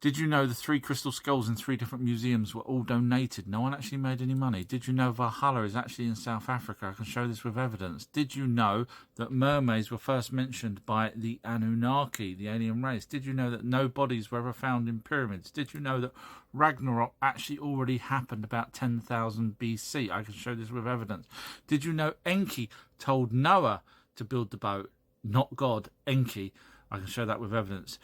Did you know the 3 crystal skulls in 3 different museums were all donated? No one actually made any money. Did you know Valhalla is actually in South Africa? I can show this with evidence. Did you know that mermaids were first mentioned by the Anunnaki, the alien race? Did you know that no bodies were ever found in pyramids? Did you know that Ragnarok actually already happened about 10,000 BC? I can show this with evidence. Did you know Enki told Noah to build the boat? Not God, Enki. I can show that with evidence.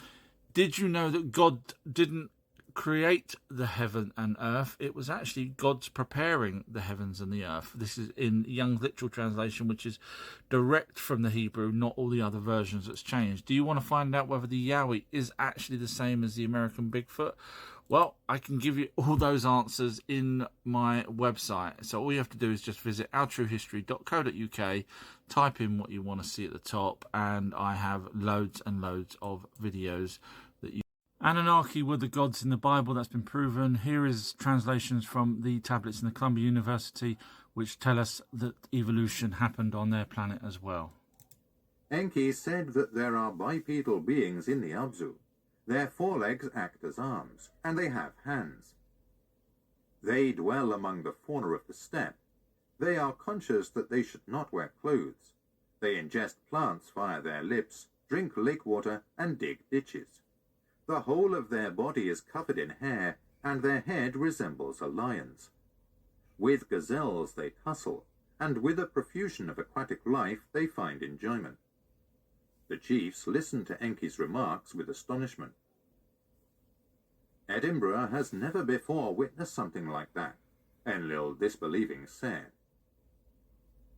Did you know that God didn't create the heaven and earth? It was actually God's preparing the heavens and the earth. This is in Young's literal translation, which is direct from the Hebrew, not all the other versions that's changed. Do you want to find out whether the Yowie is actually the same as the American Bigfoot? Well, I can give you all those answers in my website. So all you have to do is just visit ourtruehistory.co.uk, type in what you want to see at the top, and I have loads and loads of videos that you... Anunnaki were the gods in the Bible. That's been proven. Here is translations from the tablets in the Columbia University, which tell us that evolution happened on their planet as well. Enki said that there are bipedal beings in the Abzu. Their forelegs act as arms, and they have hands. They dwell among the fauna of the steppe. They are conscious that they should not wear clothes. They ingest plants via their lips, drink lake water, and dig ditches. The whole of their body is covered in hair, and their head resembles a lion's. With gazelles they tussle, and with a profusion of aquatic life they find enjoyment. The chiefs listened to Enki's remarks with astonishment. Edinburgh has never before witnessed something like that, Enlil disbelieving said.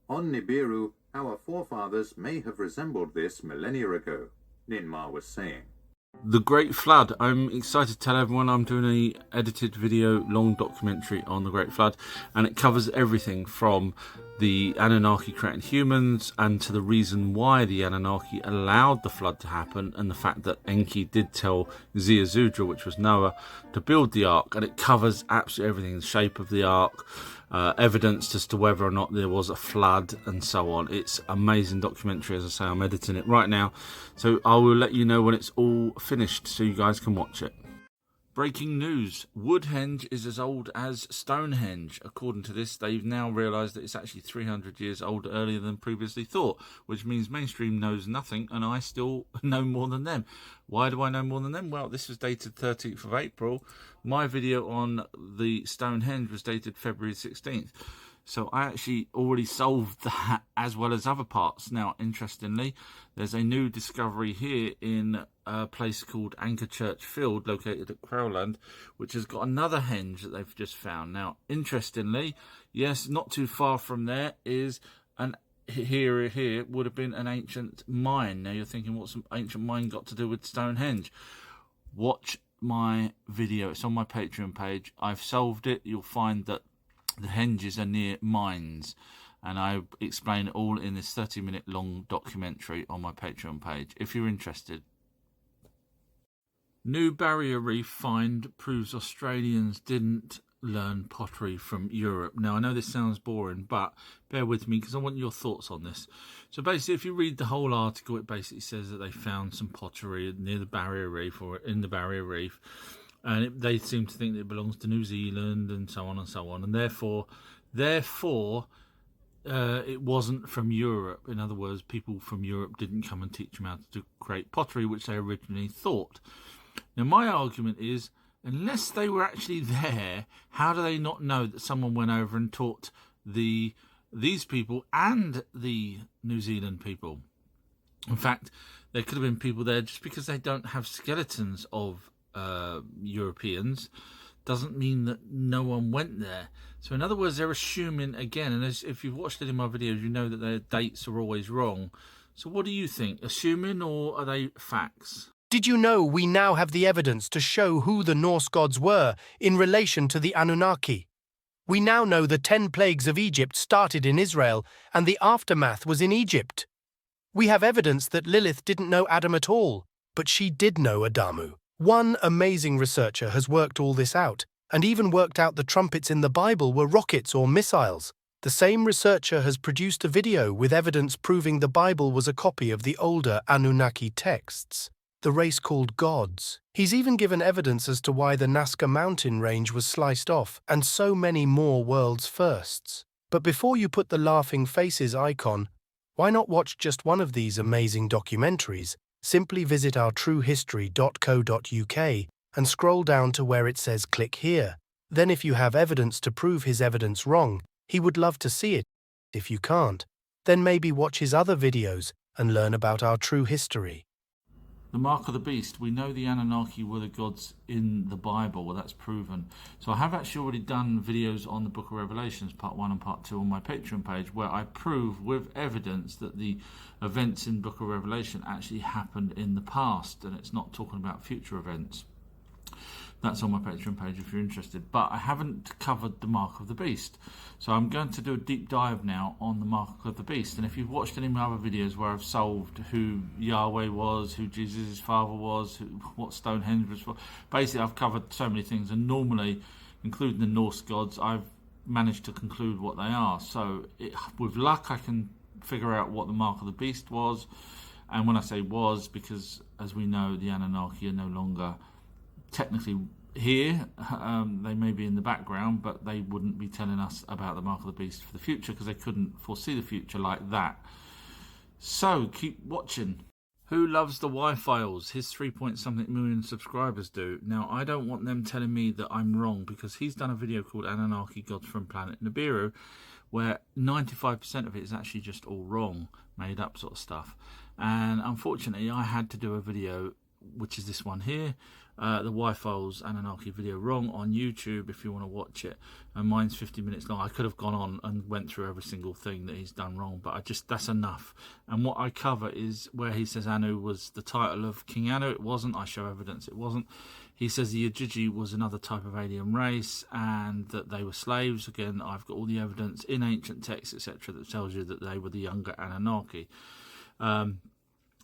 On Nibiru, our forefathers may have resembled this millennia ago, Ninmar was saying. The Great Flood. I'm excited to tell everyone I'm doing an edited video, long documentary on the Great Flood, and it covers everything from the Anunnaki creating humans and to the reason why the Anunnaki allowed the flood to happen, and the fact that Enki did tell Ziazudra, which was Noah, to build the ark, and it covers absolutely everything, the shape of the ark, evidence as to whether or not there was a flood, and so on. It's an amazing documentary. As I say, I'm editing it right now, so I will let you know when it's all finished so you guys can watch it. Breaking news. Woodhenge is as old as Stonehenge. According to this, they've now realised that it's actually 300 years old earlier than previously thought, which means mainstream knows nothing, and I still know more than them. Why do I know more than them? Well, this was dated 13th of April. My video on the Stonehenge was dated February 16th. So I actually already solved that, as well as other parts. Now, interestingly, there's a new discovery here in a place called Anchorchurch Field, located at Crowland, which has got another henge that they've just found. Now, interestingly, yes, not too far from there is an here would have been an ancient mine. Now you're thinking, what's an ancient mine got to do with Stonehenge? Watch my video. It's on my Patreon page. I've solved it. You'll find that the henges are near mines, and I explain it all in this 30-minute long documentary on my Patreon page if you're interested. New barrier reef find proves Australians didn't learn pottery from Europe. Now, I know this sounds boring, but bear with me because I want your thoughts on this. So basically, if you read the whole article, it basically says that they found some pottery near the barrier reef, or in the barrier reef, and they seem to think that it belongs to New Zealand, and so on and so on, and therefore it wasn't from Europe. In other words, people from Europe didn't come and teach them how to create pottery, which they originally thought. Now, my argument is, unless they were actually there, how do they not know that someone went over and taught these people and the New Zealand people? In fact, there could have been people there. Just because they don't have skeletons of Europeans doesn't mean that no one went there. So in other words, they're assuming again, and if you've watched it in my videos, you know that their dates are always wrong. So what do you think? Assuming, or are they facts? Did you know we now have the evidence to show who the Norse gods were in relation to the Anunnaki? We now know the 10 plagues of Egypt started in Israel, and the aftermath was in Egypt. We have evidence that Lilith didn't know Adam at all, but she did know Adamu. One amazing researcher has worked all this out, and even worked out the trumpets in the Bible were rockets or missiles. The same researcher has produced a video with evidence proving the Bible was a copy of the older Anunnaki texts. the race called Gods. He's even given evidence as to why the Nazca mountain range was sliced off, and so many more world's firsts. But before you put the laughing faces icon, why not watch just one of these amazing documentaries? Simply visit our truehistory.co.uk and scroll down to where it says click here. Then if you have evidence to prove his evidence wrong, he would love to see it. If you can't, then maybe watch his other videos and learn about our true history. The mark of the beast. We know the Anunnaki were the gods in the Bible. Well, that's proven. So I have actually already done videos on the Book of Revelations, part 1 and part 2 on my Patreon page, where I prove with evidence that the events in Book of Revelation actually happened in the past, and it's not talking about future events. That's on my Patreon page if you're interested. But I haven't covered the mark of the beast. So I'm going to do a deep dive now on the mark of the beast. And if you've watched any of my other videos where I've solved who Yahweh was, who Jesus' father was, what Stonehenge was for, basically I've covered so many things. And normally, including the Norse gods, I've managed to conclude what they are. So with luck, I can figure out what the mark of the beast was. And when I say was, because as we know, the Anunnaki are no longer technically here. They may be in the background, but they wouldn't be telling us about the mark of the beast for the future because they couldn't foresee the future like that. So keep watching. Who loves the Y-Files? His 3-point-something million subscribers do. Now, I don't want them telling me that I'm wrong, because he's done a video called Anunnaki Gods from Planet Nibiru, where 95% of it is actually just all wrong, made up sort of stuff. And unfortunately, I had to do a video, which is this one here, the Y-Files Anunnaki video wrong on YouTube if you want to watch it. And mine's 50 minutes long. I could have gone on and went through every single thing that he's done wrong, but that's enough. And what I cover is where he says Anu was the title of King Anu. It wasn't. I show evidence it wasn't. He says the Yajiji was another type of alien race and that they were slaves. Again, I've got all the evidence in ancient texts, etc., that tells you that they were the younger Anunnaki.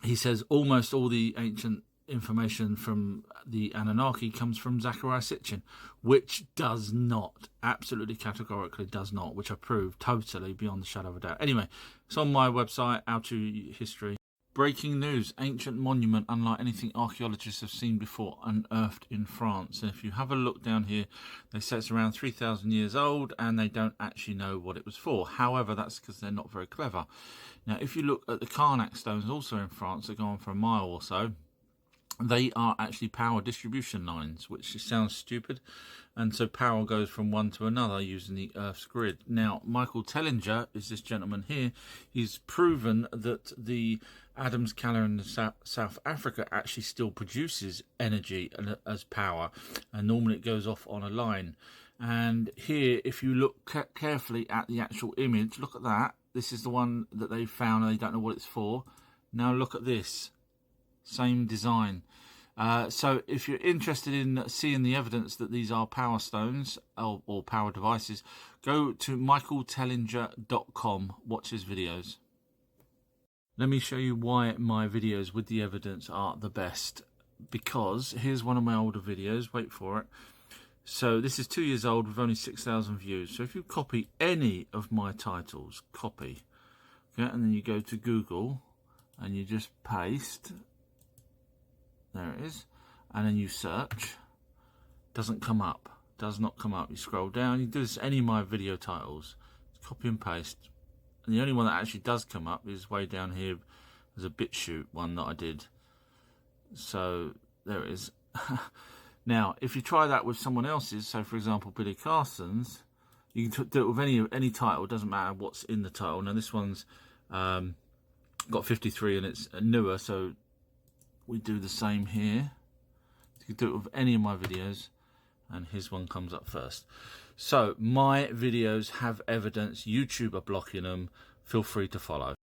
He says almost all the ancient information from the Anunnaki comes from Zecharia Sitchin, which does not, absolutely categorically does not, which I prove totally beyond the shadow of a doubt. Anyway, it's on my website, Our True History. Breaking news, ancient monument unlike anything archaeologists have seen before, unearthed in France. And if you have a look down here, they say it's around 3,000 years old and they don't actually know what it was for. However, that's because they're not very clever. Now, if you look at the Karnak stones, also in France, that go on for a mile or so, they are actually power distribution lines, which sounds stupid. And so power goes from one to another using the Earth's grid. Now, Michael Tellinger is this gentleman here. He's proven that the Adams calendar in South Africa actually still produces energy as power. And normally it goes off on a line. And here, if you look carefully at the actual image, look at that. This is the one that they found and they don't know what it's for. Now look at this. Same design. So if you're interested in seeing the evidence that these are power stones or power devices, go to michaeltellinger.com, watch his videos. Let me show you why my videos with the evidence are the best. Because here's one of my older videos, wait for it. So this is 2 years old with only 6,000 views. So if you copy any of my titles, copy, okay, and then you go to Google and you just paste. There it is. And then you search. Doesn't come up. Does not come up. You scroll down. You do this any of my video titles. Copy and paste. And the only one that actually does come up is way down here. There's a BitChute one that I did. So there it is. Now, if you try that with someone else's, so for example Billy Carson's, you can do it with any title. It doesn't matter what's in the title. Now this one's got 53 and it's newer, so we do the same here. You can do it with any of my videos, and his one comes up first. So my videos have evidence. YouTube are blocking them. Feel free to follow.